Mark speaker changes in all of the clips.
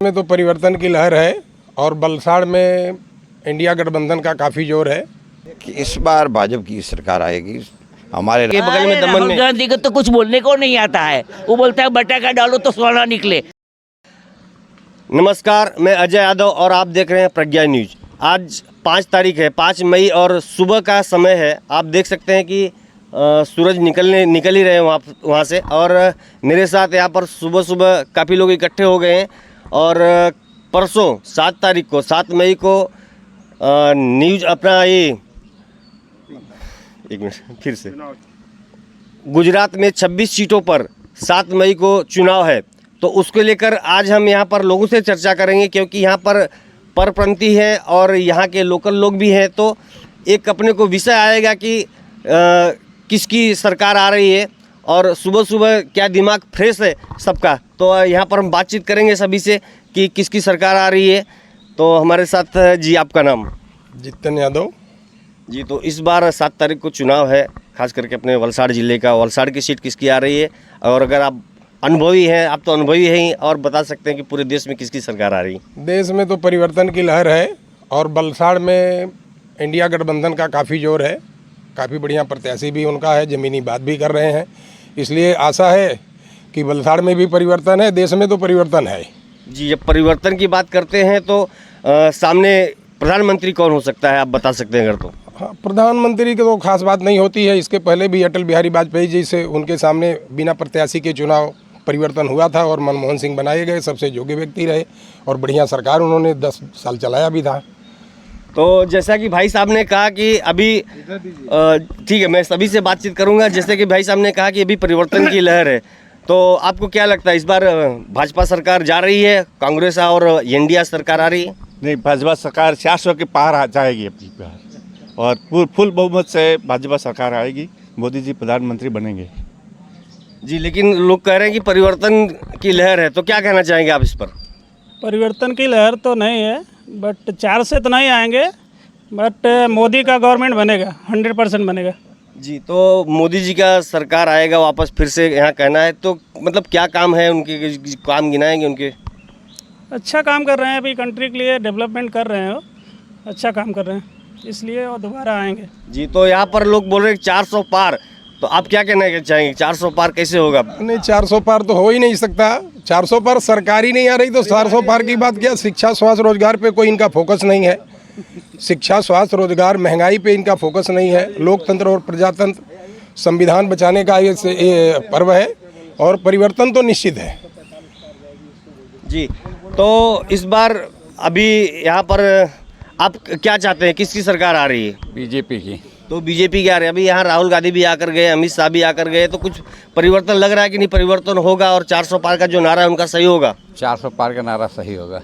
Speaker 1: में तो परिवर्तन की लहर है और वलसाड़ में इंडिया गठबंधन का काफ़ी जोर है
Speaker 2: कि इस बार भाजपा की सरकार आएगी। हमारे
Speaker 3: के बगल में दमन में गांधी को तो कुछ बोलने को नहीं आता है। वो बोलता है बटाका डालो तो सोना निकले।
Speaker 4: नमस्कार, मैं अजय यादव और आप देख रहे हैं प्रज्ञा न्यूज। आज 5 तारीख है, 5 मई और सुबह का समय है। आप देख सकते हैं कि सूरज निकल ही रहे हैं वहाँ से। और मेरे साथ यहाँ पर सुबह सुबह काफ़ी लोग इकट्ठे हो गए हैं। और परसों 7 तारीख को 7 मई को न्यूज अपना ये एक मिनट फिर से गुजरात में 26 सीटों पर 7 मई को चुनाव है। तो उसको लेकर आज हम यहाँ पर लोगों से चर्चा करेंगे, क्योंकि यहाँ पर परप्रांतीय है और यहाँ के लोकल लोग भी हैं। तो एक अपने को विषय आएगा कि किसकी सरकार आ रही है और सुबह सुबह क्या दिमाग फ्रेश है सबका। तो यहाँ पर हम बातचीत करेंगे सभी से कि किसकी सरकार आ रही है। तो हमारे साथ जी, आपका नाम?
Speaker 1: जितन यादव
Speaker 4: जी। तो इस बार 7 तारीख को चुनाव है, खास करके अपने वलसाड़ ज़िले का। वलसाड़ की सीट किसकी आ रही है? और अगर आप अनुभवी हैं, आप तो अनुभवी हैं ही, और बता सकते हैं कि पूरे देश में किसकी सरकार आ रही है?
Speaker 1: देश में तो परिवर्तन की लहर है और वलसाड़ में इंडिया गठबंधन का काफ़ी जोर है। काफ़ी बढ़िया प्रत्याशी भी उनका है, ज़मीनी बात भी कर रहे हैं। इसलिए आशा है कि वलसाड़ में भी परिवर्तन है, देश में तो परिवर्तन है
Speaker 4: जी। जब परिवर्तन की बात करते हैं तो सामने प्रधानमंत्री कौन हो सकता है, आप बता सकते हैं अगर तो?
Speaker 1: हाँ, प्रधानमंत्री की तो खास बात नहीं होती है। इसके पहले भी अटल बिहारी वाजपेयी जी से उनके सामने बिना प्रत्याशी के चुनाव परिवर्तन हुआ था और मनमोहन सिंह बनाए गए, सबसे योग्य व्यक्ति रहे और बढ़िया सरकार उन्होंने 10 साल चलाया भी था।
Speaker 4: तो जैसा कि भाई साहब ने कहा कि अभी ठीक है, मैं सभी से बातचीत करूंगा। जैसे कि भाई साहब ने कहा कि अभी परिवर्तन की लहर है, तो आपको क्या लगता है इस बार भाजपा सरकार जा रही है, कांग्रेस और इंडिया सरकार आ रही है?
Speaker 5: नहीं, भाजपा सरकार 400 के पार आ जाएगी अपनी बार, और फुल बहुमत से भाजपा सरकार आएगी। मोदी जी प्रधानमंत्री बनेंगे
Speaker 4: जी। लेकिन लोग कह रहे हैं कि परिवर्तन की लहर है, तो क्या कहना चाहेंगे आप इस पर?
Speaker 6: परिवर्तन की लहर तो नहीं है, बट 4 से तो नहीं आएंगे, बट मोदी का गवर्नमेंट बनेगा, 100% बनेगा
Speaker 4: जी। तो मोदी जी का सरकार आएगा वापस फिर से, यहाँ कहना है। तो मतलब क्या काम है उनके, काम गिनाएंगे उनके? अच्छा
Speaker 6: काम कर रहे हैं, अभी कंट्री के लिए डेवलपमेंट कर रहे हैं, वो अच्छा काम कर रहे हैं, इसलिए वो दोबारा आएंगे
Speaker 4: जी। तो यहाँ पर लोग बोल रहे हैं 400 पार, तो आप क्या कहना चाहेंगे? 400 पार कैसे होगा?
Speaker 1: नहीं, 400 पार तो हो ही नहीं सकता। 400 पार सरकार ही नहीं आ रही तो 400 पार की बात क्या? शिक्षा, स्वास्थ्य, रोजगार पे कोई इनका फोकस नहीं है। शिक्षा, स्वास्थ्य, रोजगार, महंगाई पे इनका फोकस नहीं है। लोकतंत्र और प्रजातंत्र, संविधान बचाने का ये पर्व है और परिवर्तन तो निश्चित है
Speaker 4: जी। तो इस बार अभी यहाँ पर आप क्या चाहते हैं, किसकी सरकार आ रही है?
Speaker 5: बीजेपी की।
Speaker 4: तो बीजेपी की आ रही है। अभी यहाँ राहुल गांधी भी आकर गए, अमित शाह भी आकर गए, तो कुछ परिवर्तन लग रहा है कि नहीं परिवर्तन होगा और 400 पार का जो नारा है उनका सही होगा?
Speaker 5: 400 पार का नारा सही होगा।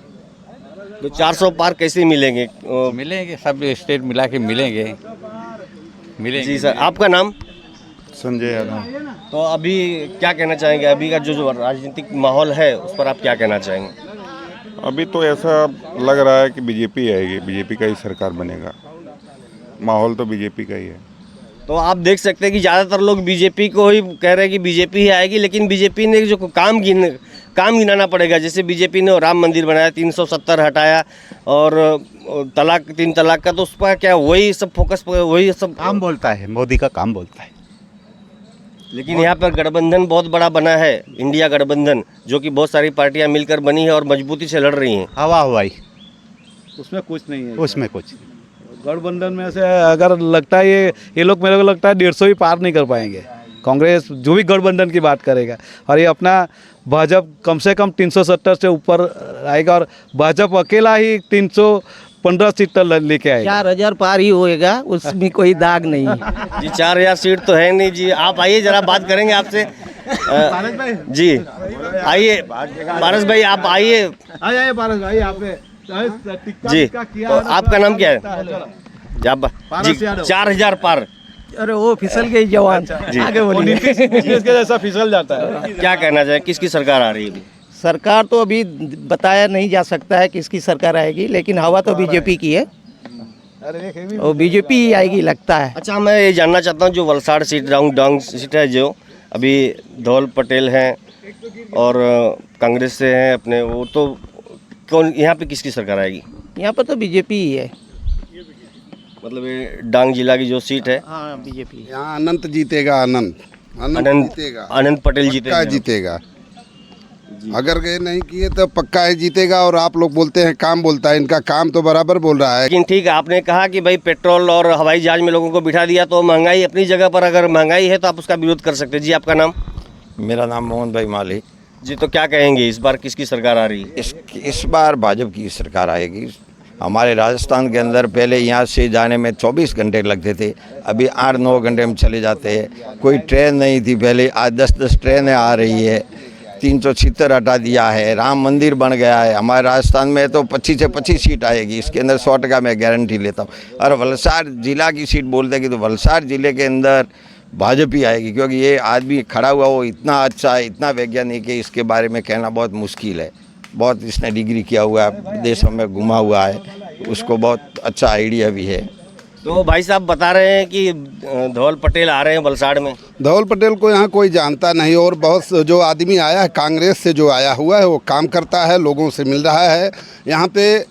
Speaker 4: तो 400 पार कैसे मिलेंगे?
Speaker 5: मिलेंगे, सब स्टेट मिला के मिलेंगे
Speaker 4: जी सर, आपका नाम?
Speaker 5: संजय यादव।
Speaker 4: तो अभी क्या कहना चाहेंगे, अभी का जो राजनीतिक माहौल है उस पर आप क्या कहना चाहेंगे?
Speaker 7: अभी तो ऐसा लग रहा है कि बीजेपी आएगी, बीजेपी का ही सरकार बनेगा। माहौल तो बीजेपी का ही है।
Speaker 4: तो आप देख सकते हैं कि ज़्यादातर लोग बीजेपी को ही कह रहे हैं कि बीजेपी ही आएगी। लेकिन बीजेपी ने जो काम गिनाना पड़ेगा। जैसे बीजेपी ने राम मंदिर बनाया, 370 हटाया, और 3 तलाक का, तो उस पर क्या वही सब फोकस, वही सब
Speaker 5: काम बोलता है, मोदी का काम बोलता है।
Speaker 4: लेकिन यहाँ पर गठबंधन बहुत बड़ा बना है, इंडिया गठबंधन, जो कि बहुत सारी पार्टियाँ मिलकर बनी है और मजबूती से लड़ रही हैं।
Speaker 5: हवा हवाई,
Speaker 8: उसमें कुछ नहीं है।
Speaker 5: उसमें कुछ
Speaker 8: गठबंधन में से अगर लगता है ये लोग, मेरे को लगता है 150 भी पार नहीं कर पाएंगे। कांग्रेस जो भी गठबंधन की बात करेगा, और ये अपना भाजपा कम से कम 370 से ऊपर आएगा, और भाजपा अकेला ही 315 सीट लेके आएगा।
Speaker 3: 4000 पार ही होएगा, उसमें कोई दाग नहीं है
Speaker 4: जी। 4000 सीट तो है नहीं जी। आप आइए, जरा बात करेंगे आपसे। जी आइए पारस भाई, आप आइए।
Speaker 8: पारस भाई, आप
Speaker 4: जी। तो आपका नाम क्या है? जी, 4000 पार।
Speaker 3: अरे वो फिसल गई जवान
Speaker 4: जी।
Speaker 3: आगे बोलिए।
Speaker 8: इसके जैसा फिसल जाता है।
Speaker 4: क्या कहना चाहे, किसकी सरकार आ रही है?
Speaker 3: सरकार तो अभी बताया नहीं जा सकता है किसकी सरकार आएगी, लेकिन हवा तो बीजेपी की है और बीजेपी ही आएगी लगता है।
Speaker 4: अच्छा, मैं ये जानना चाहता हूँ, जो वलसाड़ सीट डांग सीट है, जो अभी धौल पटेल हैं और कांग्रेस से हैं अपने, वो तो कौन यहाँ पे किसकी सरकार आएगी?
Speaker 3: यहाँ पर तो बीजेपी ही है।
Speaker 4: मतलब ये डांग जिला की जो सीट है,
Speaker 3: हाँ बीजेपी।
Speaker 9: यहाँ अनंत जीतेगा, अनंत
Speaker 4: अनंत
Speaker 9: जीतेगा,
Speaker 4: अनंत पटेल
Speaker 9: पक्का
Speaker 4: जीतेगा।
Speaker 9: जीतेगा। अगर ये नहीं किए तो पक्का है जीतेगा। और आप लोग बोलते हैं काम बोलता है, इनका काम तो बराबर बोल रहा है।
Speaker 4: लेकिन ठीक है, आपने कहा कि भाई पेट्रोल और हवाई जहाज में लोगों को बिठा दिया तो महंगाई अपनी जगह पर, अगर महंगाई है तो आप उसका विरोध कर सकते हैं। जी आपका नाम?
Speaker 2: मेरा नाम मोहन भाई माली।
Speaker 4: जी, तो क्या कहेंगे इस बार किसकी सरकार आ रही है?
Speaker 2: इस बार भाजपा की सरकार आएगी। हमारे राजस्थान के अंदर पहले यहाँ से जाने में 24 घंटे लगते थे, अभी 8-9 घंटे में चले जाते हैं। कोई ट्रेन नहीं थी पहले, आज 10-10 ट्रेनें आ रही है। 376 हटा दिया है, राम मंदिर बन गया है। हमारे राजस्थान में तो 25 से 25 सीट आएगी, इसके अंदर 100% मैं गारंटी लेता हूँ। और वलसाड़ जिला की सीट बोलते हैं कि तो वलसाड़ जिले के अंदर भाजपा ही आएगी, क्योंकि ये आदमी खड़ा हुआ वो इतना अच्छा है, इतना वैज्ञानिक है, इसके बारे में कहना बहुत मुश्किल है। बहुत इसने डिग्री किया हुआ है, विदेशों में घुमा हुआ है, उसको बहुत अच्छा आइडिया भी है।
Speaker 4: तो भाई साहब बता रहे हैं कि धवल पटेल आ रहे हैं वलसाड़ में।
Speaker 9: धवल पटेल को यहाँ कोई जानता नहीं, और बहुत जो आदमी आया है कांग्रेस से, जो आया हुआ है वो काम करता है, लोगों से मिल रहा है। यहाँ पे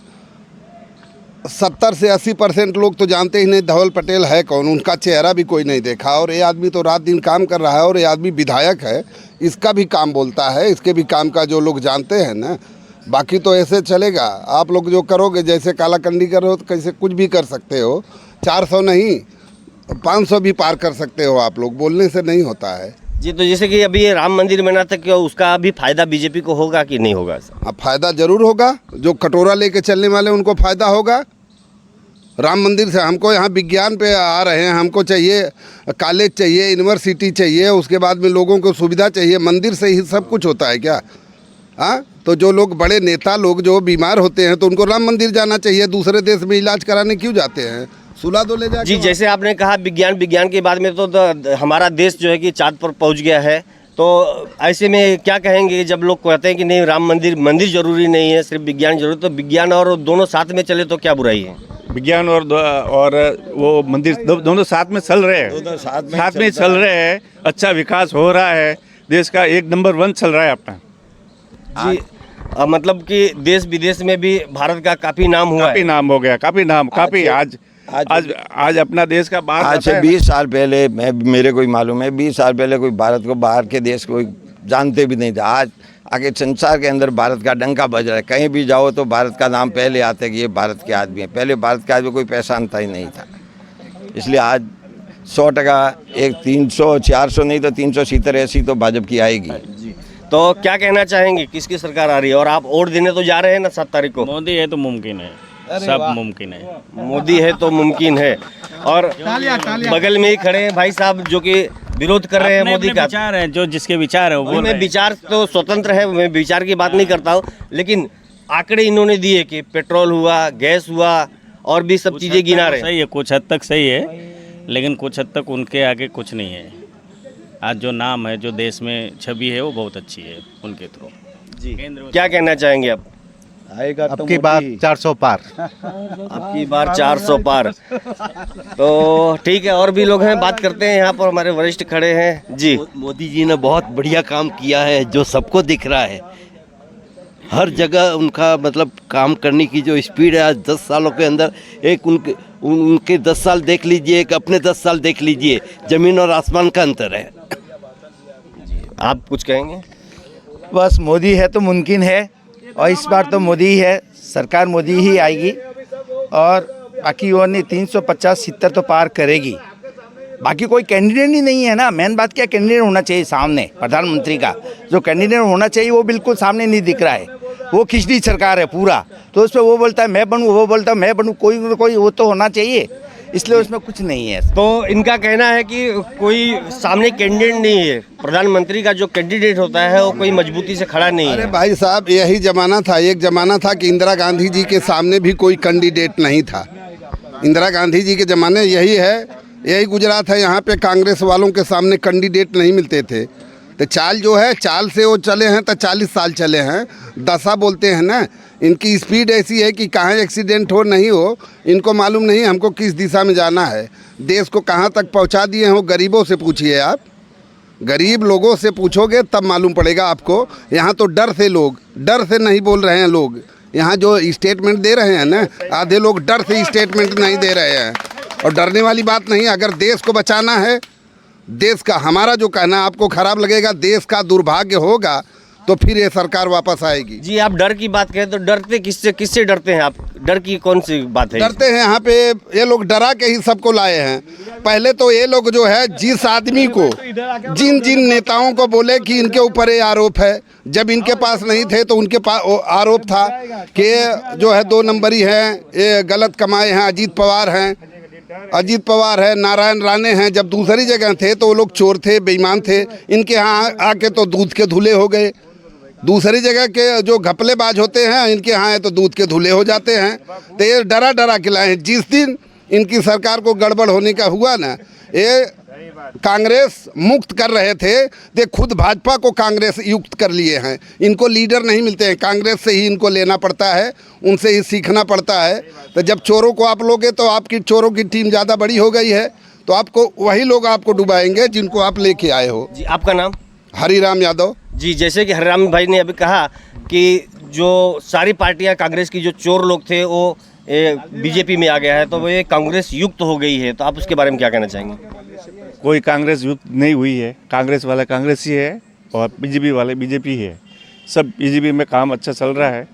Speaker 9: 70 से 80% लोग तो जानते ही नहीं धवल पटेल है कौन, उनका चेहरा भी कोई नहीं देखा। और ये आदमी तो रात दिन काम कर रहा है, और ये आदमी विधायक है, इसका भी काम बोलता है, इसके भी काम का जो लोग जानते हैं ना। बाकी तो ऐसे चलेगा, आप लोग जो करोगे जैसे कालाकंडी करो तो कैसे कुछ भी कर सकते हो। 400 नहीं 500 भी पार कर सकते हो आप लोग, बोलने से नहीं होता है।
Speaker 4: जी, तो जैसे कि अभी ये राम मंदिर बना था, क्या उसका अभी फायदा बीजेपी को होगा कि नहीं होगा?
Speaker 9: अब फ़ायदा ज़रूर होगा, जो कटोरा लेके चलने वाले उनको फ़ायदा होगा। राम मंदिर से हमको यहाँ विज्ञान पे आ रहे हैं, हमको चाहिए कॉलेज चाहिए, यूनिवर्सिटी चाहिए, उसके बाद में लोगों को सुविधा चाहिए। मंदिर से ही सब कुछ होता है क्या? हाँ, तो जो लोग बड़े नेता लोग जो बीमार होते हैं तो उनको राम मंदिर जाना चाहिए, दूसरे देश में इलाज कराने क्यों जाते हैं? सुला दो ले जाके।
Speaker 4: जी, जैसे आपने कहा विज्ञान के बाद में तो हमारा देश जो है कि चाँद पर पहुंच गया है, तो ऐसे में क्या कहेंगे जब लोग कहते हैं कि नहीं राम मंदिर जरूरी नहीं है, सिर्फ विज्ञान जरूरी, तो विज्ञान और दोनों साथ में चले तो क्या बुराई है?
Speaker 5: विज्ञान और वो मंदिर दोनों साथ में चल रहे हैं, साथ में चल रहे हैं। अच्छा विकास हो रहा है, देश का 1 नंबर 1 चल रहा है अपना।
Speaker 4: जी, मतलब कि देश विदेश में भी भारत का काफ़ी नाम हुआ
Speaker 5: काफ़ी
Speaker 4: है।
Speaker 5: नाम हो गया, काफ़ी आज अपना देश का बात
Speaker 2: आज से 20 साल पहले मेरे को ही मालूम है, 20 साल पहले कोई भारत को बाहर के देश को जानते भी नहीं थे। आज आगे संसार के अंदर भारत का डंका बज रहा है, कहीं भी जाओ तो भारत का नाम पहले आता है कि ये भारत के आदमी है। पहले भारत के आदमी कोई पहचानता ही नहीं था, इसलिए आज 100% एक 300-400 नहीं तो 370 ऐसी तो भाजपा की आएगी।
Speaker 4: तो क्या कहना चाहेंगे किसकी सरकार आ रही है? और आप वोट देने तो जा रहे हैं ना 7 तारीख को?
Speaker 6: मोदी है तो मुमकिन है, सब मुमकिन है।
Speaker 4: मोदी है तो मुमकिन है। और बगल में ही खड़े हैं भाई साहब जो कि विरोध कर रहे हैं मोदी का।
Speaker 6: विचार है, जो जिसके विचार है वो बोल रहे
Speaker 4: मैं
Speaker 6: हैं।
Speaker 4: विचार तो स्वतंत्र है, मैं विचार की बात नहीं करता हूँ, लेकिन आंकड़े इन्होंने दिए कि पेट्रोल हुआ, गैस हुआ और भी सब चीज़ें गिना रहे हैं।
Speaker 6: सही है, कुछ हद तक सही है, लेकिन कुछ हद तक उनके आगे कुछ नहीं है। आज जो नाम है, जो देश में छवि है, वो बहुत अच्छी है उनके थ्रू।
Speaker 4: जी, क्या कहना चाहेंगे आप?
Speaker 8: आएगा
Speaker 10: अब की बार 400 पार।
Speaker 4: अब की बार 400 पार। तो ठीक है, और भी लोग हैं, बात करते हैं। यहाँ पर हमारे वरिष्ठ खड़े हैं। जी,
Speaker 10: मोदी जी ने बहुत बढ़िया काम किया है, जो सबको दिख रहा है। हर जगह उनका मतलब काम करने की जो स्पीड है, आज 10 सालों के अंदर एक उनके 10 साल देख लीजिए, एक अपने 10 साल देख लीजिए, ज़मीन और आसमान का अंतर है।
Speaker 4: आप कुछ कहेंगे?
Speaker 3: बस मोदी है तो मुमकिन है, और इस बार तो मोदी ही है, सरकार मोदी ही आएगी। और बाकी वो नहीं 350-70 तो पार करेगी। बाकी कोई कैंडिडेट ही नहीं है ना। मेन बात क्या, कैंडिडेट होना चाहिए सामने, प्रधानमंत्री का जो कैंडिडेट होना चाहिए वो बिल्कुल सामने नहीं दिख रहा है। वो खिचड़ी सरकार है पूरा, तो उस पर वो बोलता है मैं बनूँ, वो बोलता है मैं बनूँ, कोई ना कोई वो तो होना चाहिए, इसलिए उसमें कुछ नहीं है।
Speaker 4: तो इनका कहना है कि कोई सामने कैंडिडेट नहीं है, प्रधानमंत्री का जो कैंडिडेट होता है वो कोई मजबूती से खड़ा नहीं
Speaker 9: अरे
Speaker 4: है।
Speaker 9: भाई साहब, यही जमाना था, एक जमाना था कि इंदिरा गांधी जी के सामने भी कोई कैंडिडेट नहीं था। इंदिरा गांधी जी के ज़माने यही है, यही गुजरात है, यहाँ पे कांग्रेस वालों के सामने कैंडिडेट नहीं मिलते थे। तो चाल जो है, चाल से वो चले हैं तो 40 साल चले हैं। दशा बोलते हैं ना, इनकी स्पीड ऐसी है कि कहाँ एक्सीडेंट हो नहीं हो इनको मालूम नहीं, हमको किस दिशा में जाना है, देश को कहाँ तक पहुँचा दिए हैं। वो गरीबों से पूछिए, आप गरीब लोगों से पूछोगे तब मालूम पड़ेगा आपको। यहाँ तो डर से लोग, डर से नहीं बोल रहे हैं लोग, यहाँ जो स्टेटमेंट दे रहे हैं ना, आधे लोग डर से स्टेटमेंट नहीं दे रहे हैं। और डरने वाली बात नहीं है। अगर देश को बचाना है, देश का हमारा जो कहना आपको खराब लगेगा, देश का दुर्भाग्य होगा तो फिर ये सरकार वापस आएगी।
Speaker 4: जी, आप डर की बात करें तो डरते किससे डरते हैं आप? डर की कौन सी बात है?
Speaker 9: डरते हैं यहाँ पे ये लोग डरा के ही सबको लाए हैं। पहले तो ये लोग जो है जिस आदमी को, जिन जिन नेताओं को बोले कि इनके ऊपर ये आरोप है, जब इनके पास नहीं थे तो उनके पास आरोप था कि जो है 2 नंबरी हैं, ये गलत कमाए हैं। अजीत पवार है, नारायण राणे हैं। जब दूसरी जगह थे तो वो लोग चोर थे, बेईमान थे। इनके यहाँ आके तो दूध के धुले हो गए। दूसरी जगह के जो घपलेबाज होते हैं, इनके यहाँ है तो दूध के धुले हो जाते हैं। तो ये डरा के लाए हैं। जिस दिन इनकी सरकार को गड़बड़ होने का हुआ ना, ये कांग्रेस मुक्त कर रहे थे, ये खुद भाजपा को कांग्रेस युक्त कर लिए हैं। इनको लीडर नहीं मिलते हैं, कांग्रेस से ही इनको लेना पड़ता है, उनसे ही सीखना पड़ता है। तो जब चोरों को आप लोगे तो आपकी चोरों की टीम ज़्यादा बड़ी हो गई है, तो आपको वही लोग आपको डुबाएंगे जिनको आप लेके आए हो।
Speaker 4: जी, आपका नाम?
Speaker 9: हरिराम यादव।
Speaker 4: जी, जैसे कि हरिराम भाई ने अभी कहा कि जो सारी पार्टियां कांग्रेस की जो चोर लोग थे वो बीजेपी में आ गया है, तो वो ये कांग्रेस युक्त हो गई है, तो आप उसके बारे में क्या कहना चाहेंगे?
Speaker 5: कोई कांग्रेस युक्त नहीं हुई है। कांग्रेस वाला कांग्रेस ही है और बीजेपी वाले बीजेपी है। सब बीजेपी में काम अच्छा चल रहा है।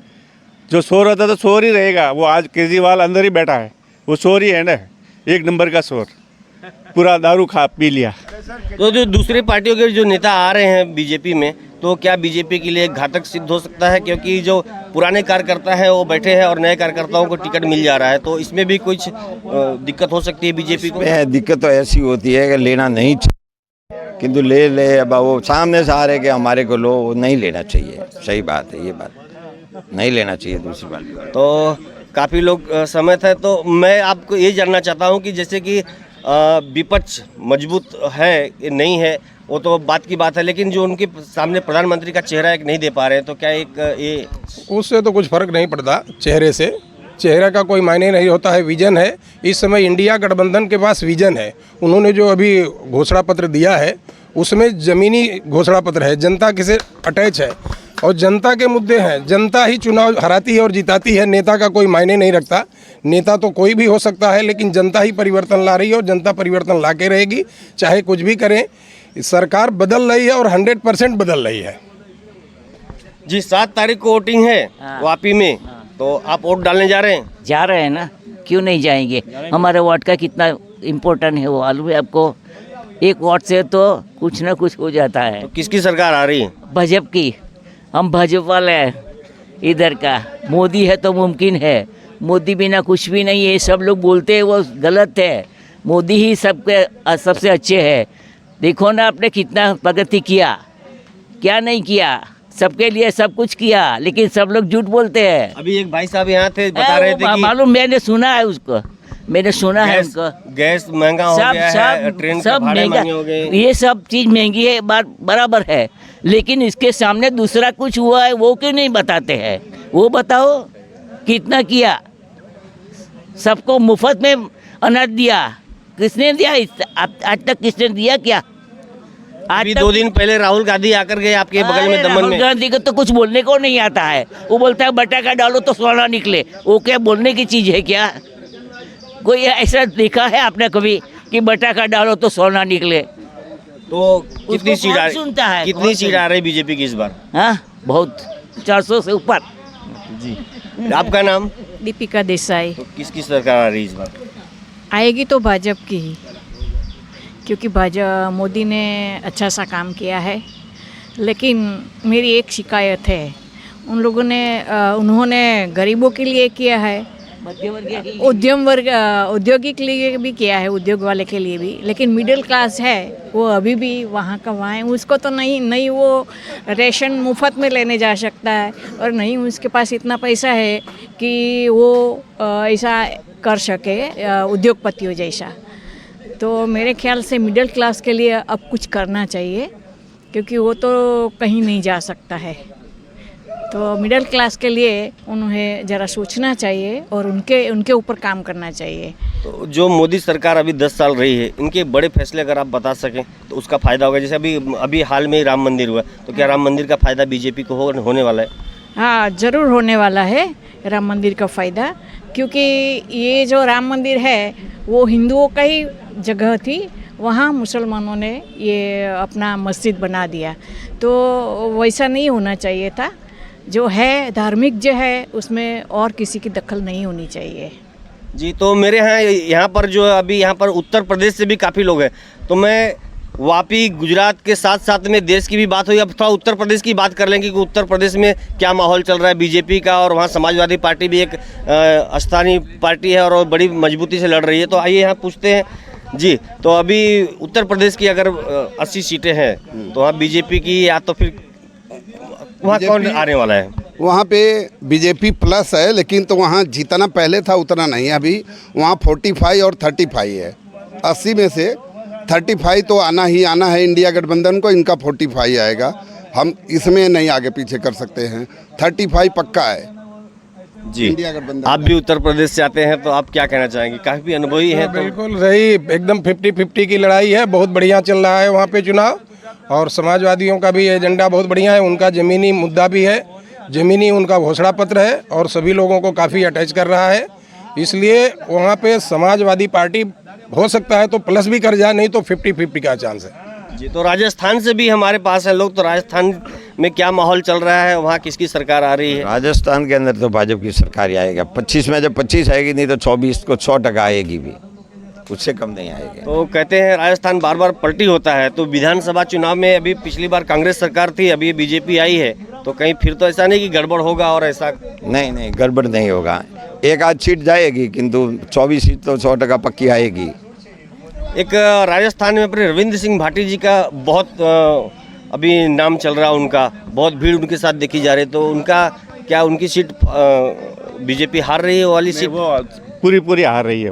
Speaker 5: जो शोर होता तो शोर ही रहेगा। वो आज केजरीवाल अंदर ही बैठा है, वो शोर ही है ना, 1 नंबर का शोर। पूरा दारू खा पी लिया।
Speaker 4: तो जो दूसरी पार्टियों के जो नेता आ रहे हैं बीजेपी में, तो क्या बीजेपी के लिए घातक सिद्ध हो सकता है? क्योंकि जो पुराने कार्यकर्ता हैं वो बैठे हैं और नए कार्यकर्ताओं को टिकट मिल जा रहा है, तो इसमें भी कुछ दिक्कत हो सकती है बीजेपी को?
Speaker 2: दिक्कत तो ऐसी होती है कि लेना नहीं चाहिए, किंतु ले अब वो सामने से आ रहे कि हमारे को लो, नहीं लेना चाहिए। सही बात है, ये बात नहीं लेना चाहिए। दूसरी बात
Speaker 4: तो काफ़ी लोग सहमत है। तो मैं आपको ये जानना चाहता हूँ कि जैसे कि विपक्ष मजबूत है नहीं है वो तो बात की बात है, लेकिन जो उनके सामने प्रधानमंत्री का चेहरा एक नहीं दे पा रहे हैं, तो क्या एक ये
Speaker 1: उससे तो कुछ फर्क नहीं पड़ता। चेहरे से, चेहरे का कोई मायने नहीं होता है। विजन है। इस समय इंडिया गठबंधन के पास विजन है। उन्होंने जो अभी घोषणा पत्र दिया है उसमें ज़मीनी घोषणा पत्र है, जनता के से अटैच है और जनता के मुद्दे हैं। जनता ही चुनाव हराती है और जिताती है। नेता का कोई मायने नहीं रखता। नेता तो कोई भी हो सकता है, लेकिन जनता ही परिवर्तन ला रही है और जनता परिवर्तन ला के रहेगी, चाहे कुछ भी करें। सरकार बदल रही है और 100% बदल रही है।
Speaker 4: जी, 7 तारीख को वोटिंग है वापी में, तो आप वोट डालने जा रहे हैं?
Speaker 11: जा रहे हैं ना, क्यों नहीं जाएंगे? हमारे वोट का कितना इम्पोर्टेंट है वो मालूम है आपको। एक वोट से तो कुछ ना कुछ हो जाता है।
Speaker 4: तो किसकी सरकार आ रही है?
Speaker 11: भाजपा की। हम भाजपा वाले हैं इधर का। मोदी है तो मुमकिन है, मोदी बिना कुछ भी नहीं है। सब लोग बोलते हैं वो गलत है। मोदी ही सबसे अच्छे है। देखो ना आपने कितना प्रगति किया, क्या नहीं किया। सबके लिए सब कुछ किया, लेकिन सब लोग झूठ बोलते हैं।
Speaker 4: अभी एक भाई साहब यहाँ थे, बता रहे थे कि
Speaker 11: मालूम, मैंने सुना है उसको, मैंने सुना है उनको।
Speaker 4: गैस महंगा हो गया है, ट्रेन के भाड़े महंगे हो गए।
Speaker 11: ये सब चीज़ महंगी है, बात बराबर है, लेकिन इसके सामने दूसरा कुछ हुआ है वो क्यों नहीं बताते हैं? वो बताओ कितना किया। सबको मुफ्त में अनाज दिया, किसने दिया? आज तक किसने दिया क्या?
Speaker 4: अभी 2 दिन पहले राहुल गांधी आकर गए आपके बगल में, दमन में।
Speaker 11: राहुल गांधी को तो कुछ बोलने को नहीं आता है। वो बोलता है बटाका डालो तो सोना निकले। वो क्या बोलने की चीज़ है क्या? कोई ऐसा देखा है आपने कभी कि बटाका डालो तो सोना निकले?
Speaker 4: तो कितनी सीट आ
Speaker 11: सुनता है?
Speaker 4: कितनी सीट आ रही बीजेपी की इस बार?
Speaker 11: हाँ, बहुत, 400 से ऊपर।
Speaker 4: जी, आपका नाम?
Speaker 12: दीपिका देसाई।
Speaker 4: तो किसकी सरकार आ रही है इस बार?
Speaker 12: आएगी तो भाजपा की ही, क्योंकि मोदी ने अच्छा सा काम किया है। लेकिन मेरी एक शिकायत है, उन्होंने गरीबों के लिए किया है, उद्योगी के लिए भी किया है, उद्योग वाले के लिए भी, लेकिन मिडिल क्लास है वो अभी भी वहाँ का वहाँ है। उसको तो नहीं वो रेशन मुफ्त में लेने जा सकता है, और नहीं उसके पास इतना पैसा है कि वो ऐसा कर सके उद्योगपतियों जैसा। तो मेरे ख्याल से मिडिल क्लास के लिए अब कुछ करना चाहिए, क्योंकि वो तो कहीं नहीं जा सकता है। तो मिडिल क्लास के लिए उन्हें ज़रा सोचना चाहिए और उनके ऊपर काम करना चाहिए।
Speaker 4: तो जो मोदी सरकार अभी 10 साल रही है, इनके बड़े फैसले अगर आप बता सकें तो उसका फ़ायदा होगा। जैसे अभी हाल में ही राम मंदिर हुआ, तो क्या राम मंदिर का फ़ायदा बीजेपी को होने वाला है?
Speaker 12: हाँ, ज़रूर होने वाला है राम मंदिर का फ़ायदा, क्योंकि ये जो राम मंदिर है वो हिंदुओं का ही जगह थी, वहाँ मुसलमानों ने ये अपना मस्जिद बना दिया। तो वैसा नहीं होना चाहिए था। जो है धार्मिक जो है उसमें और किसी की दखल नहीं होनी चाहिए।
Speaker 4: जी, तो मेरे यहाँ पर जो अभी यहाँ पर उत्तर प्रदेश से भी काफ़ी लोग हैं, तो मैं वापी गुजरात के साथ साथ में देश की भी बात हुई, अब थोड़ा उत्तर प्रदेश की बात कर लेंगे कि उत्तर प्रदेश में क्या माहौल चल रहा है बीजेपी का, और वहाँ समाजवादी पार्टी भी एक स्थानीय पार्टी है और बड़ी मजबूती से लड़ रही है। तो आइए यहाँ पूछते हैं जी। तो अभी उत्तर प्रदेश की अगर 80 सीटें हैं तो वहाँ बीजेपी की, या तो फिर वहाँ कौन आने वाला है?
Speaker 9: वहाँ पे बीजेपी प्लस है, लेकिन तो वहाँ जितना पहले था उतना नहीं है। अभी वहाँ 45 और 35 है। 80 में से 35 तो आना ही आना है इंडिया गठबंधन को, इनका 45 आएगा। हम इसमें नहीं आगे पीछे कर सकते हैं, 35 पक्का है
Speaker 4: जी।
Speaker 9: इंडिया गठबंधन।
Speaker 4: आप भी उत्तर प्रदेश से आते हैं, तो आप क्या कहना चाहेंगे? काफ़ी अनुभवी है। तो
Speaker 1: बिल्कुल सही, एकदम 50-50 की लड़ाई है। बहुत बढ़िया चल रहा है वहाँ पे चुनाव, और समाजवादियों का भी एजेंडा बहुत बढ़िया है। उनका ज़मीनी मुद्दा भी है, ज़मीनी उनका घोषणा पत्र है और सभी लोगों को काफ़ी अटैच कर रहा है। इसलिए वहाँ पे समाजवादी पार्टी हो सकता है तो प्लस भी कर जाए, नहीं तो 50-50 का चांस है
Speaker 4: जी। तो राजस्थान से भी हमारे पास है लोग, तो राजस्थान में क्या माहौल चल रहा है, वहाँ किसकी सरकार आ रही है?
Speaker 2: राजस्थान के अंदर तो भाजपा की सरकार ही आएगा। 25 में जब 25 आएगी, नहीं तो 24 को 100% आएगी भी, उससे कम नहीं आएगी।
Speaker 4: तो कहते हैं राजस्थान बार बार पलटी होता है, तो विधानसभा चुनाव में अभी पिछली बार कांग्रेस सरकार थी, अभी बीजेपी आई है, तो कहीं फिर तो ऐसा नहीं कि गड़बड़ होगा? और ऐसा
Speaker 2: नहीं, गड़बड़ नहीं होगा। एक आध सीट जाएगी, किंतु 24 सीट तो 100% पक्की आएगी।
Speaker 4: एक राजस्थान में अपने रविंद्र सिंह भाटी जी का बहुत अभी नाम चल रहा है, उनका बहुत भीड़ उनके साथ देखी जा रही है, तो उनका क्या, उनकी सीट बीजेपी हार रही है? वो वाली सीट
Speaker 5: वो पूरी हार रही है।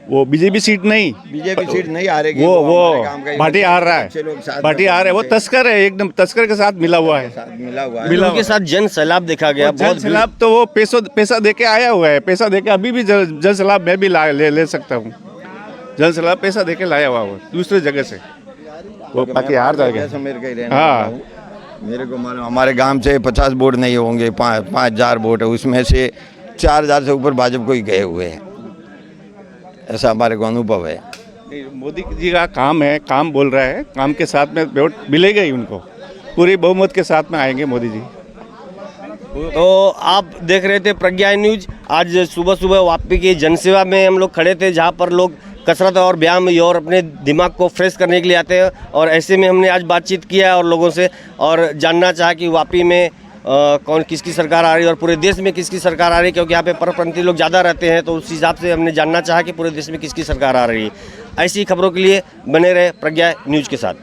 Speaker 5: वो बीजेपी सीट नहीं,
Speaker 2: बीजेपी सीट नहीं आ रही।
Speaker 5: वो भाटी हार रहा है, भाटी हार है। वो तस्कर है, एकदम तस्कर के साथ मिला हुआ है।
Speaker 4: उनके साथ जन सैलाब देखा गया, बहुत
Speaker 5: सैलाब। तो वो पैसा दे के आया हुआ है, पैसा दे के अभी भी जन सैलाब मैं भी ले सकता हूँ। जन सैलाब पैसा दे के लाया हुआ वो दूसरे जगह से, वो बाकी हार जाएगा। हाँ,
Speaker 2: मेरे को मालूम, हमारे गांव से 50 वोट नहीं होंगे, 5,000 वोट है, उसमें से 4,000 से ऊपर भाजपा को ही गए हुए हैं, ऐसा हमारे को अनुभव है।
Speaker 5: मोदी जी का काम है, काम बोल रहा है, काम के साथ में वोट मिलेगा ही उनको, पूरी बहुमत के साथ में आएंगे मोदी जी।
Speaker 4: तो आप देख रहे थे प्रज्ञा न्यूज। आज सुबह सुबह वापी की जनसेवा में हम लोग खड़े थे, जहाँ पर लोग कसरत और व्यायाम और अपने दिमाग को फ्रेश करने के लिए आते हैं, और ऐसे में हमने आज बातचीत किया और लोगों से, और जानना चाहा कि वापी में कौन किसकी सरकार आ रही है और पूरे देश में किसकी सरकार आ रही है, क्योंकि यहाँ पे परप्रांतीय लोग ज़्यादा रहते हैं, तो उस हिसाब से हमने जानना चाहा कि पूरे देश में किसकी सरकार आ रही है। ऐसी खबरों के लिए बने रहे प्रज्ञा न्यूज के साथ।